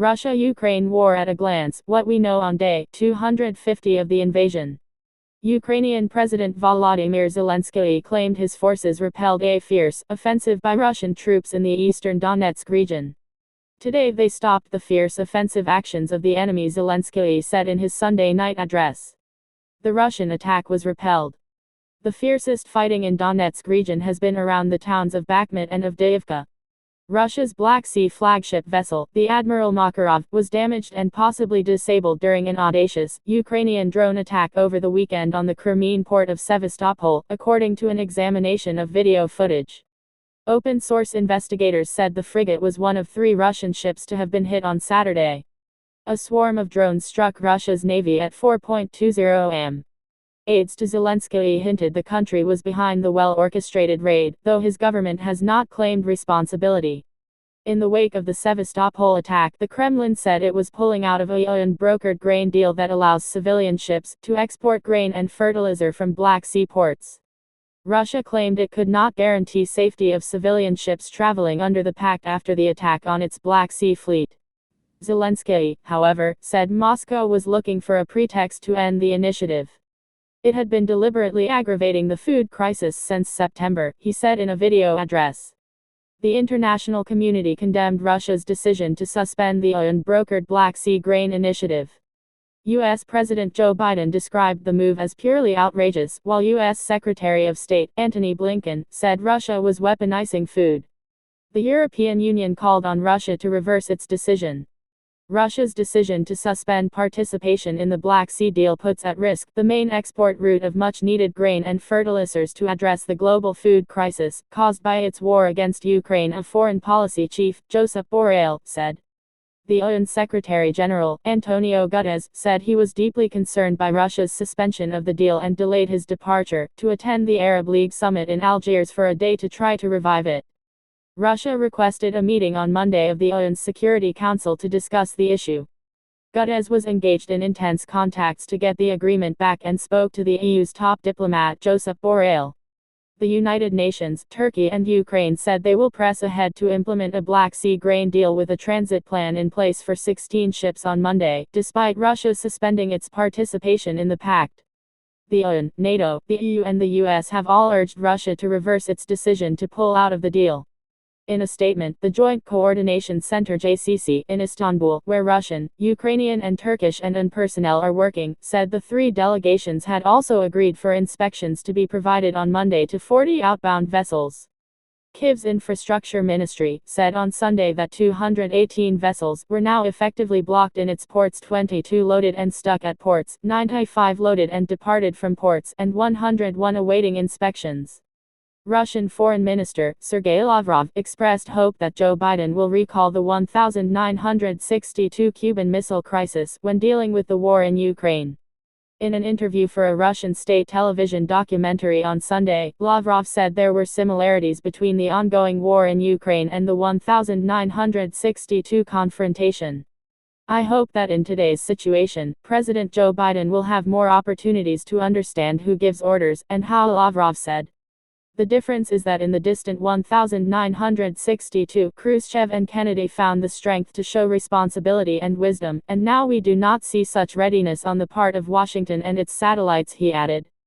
Russia-Ukraine war at a glance, what we know on day 250 of the invasion. Ukrainian President Volodymyr Zelensky claimed his forces repelled a fierce offensive by Russian troops in the eastern Donetsk region. Today they stopped the fierce offensive actions of the enemy, Zelensky said in his Sunday night address. The Russian attack was repelled. The fiercest fighting in Donetsk region has been around the towns of Bakhmut and Avdiivka. Russia's Black Sea flagship vessel, the Admiral Makarov, was damaged and possibly disabled during an audacious Ukrainian drone attack over the weekend on the Crimean port of Sevastopol, according to an examination of video footage. Open-source investigators said the frigate was one of 3 Russian ships to have been hit on Saturday. A swarm of drones struck Russia's navy at 4:20 am. Aides to Zelensky hinted the country was behind the well-orchestrated raid, though his government has not claimed responsibility. In the wake of the Sevastopol attack, the Kremlin said it was pulling out of a UN-brokered grain deal that allows civilian ships to export grain and fertilizer from Black Sea ports. Russia claimed it could not guarantee safety of civilian ships traveling under the pact after the attack on its Black Sea fleet. Zelensky, however, said Moscow was looking for a pretext to end the initiative. It had been deliberately aggravating the food crisis since September, he said in a video address. The international community condemned Russia's decision to suspend the UN-brokered Black Sea Grain Initiative. U.S. President Joe Biden described the move as purely outrageous, while U.S. Secretary of State Antony Blinken said Russia was weaponizing food. The European Union called on Russia to reverse its decision. Russia's decision to suspend participation in the Black Sea deal puts at risk the main export route of much-needed grain and fertilizers to address the global food crisis caused by its war against Ukraine, a foreign policy chief, Josep Borrell, said. The UN Secretary-General, Antonio Guterres, said he was deeply concerned by Russia's suspension of the deal and delayed his departure to attend the Arab League summit in Algiers for a day to try to revive it. Russia requested a meeting on Monday of the UN's Security Council to discuss the issue. Guterres was engaged in intense contacts to get the agreement back and spoke to the EU's top diplomat, Josep Borrell. The United Nations, Turkey and Ukraine said they will press ahead to implement a Black Sea grain deal with a transit plan in place for 16 ships on Monday, despite Russia suspending its participation in the pact. The UN, NATO, the EU and the US have all urged Russia to reverse its decision to pull out of the deal. In a statement, the Joint Coordination Center JCC in Istanbul, where Russian, Ukrainian and Turkish and UN personnel are working, said the 3 delegations had also agreed for inspections to be provided on Monday to 40 outbound vessels. Kyiv's infrastructure ministry said on Sunday that 218 vessels were now effectively blocked in its ports, 22 loaded and stuck at ports, 95 loaded and departed from ports, and 101 awaiting inspections. Russian Foreign Minister, Sergei Lavrov, expressed hope that Joe Biden will recall the 1962 Cuban Missile Crisis when dealing with the war in Ukraine. In an interview for a Russian state television documentary on Sunday, Lavrov said there were similarities between the ongoing war in Ukraine and the 1962 confrontation. I hope that in today's situation, President Joe Biden will have more opportunities to understand who gives orders, and how, Lavrov said. The difference is that in the distant 1962, Khrushchev and Kennedy found the strength to show responsibility and wisdom, and now we do not see such readiness on the part of Washington and its satellites, he added.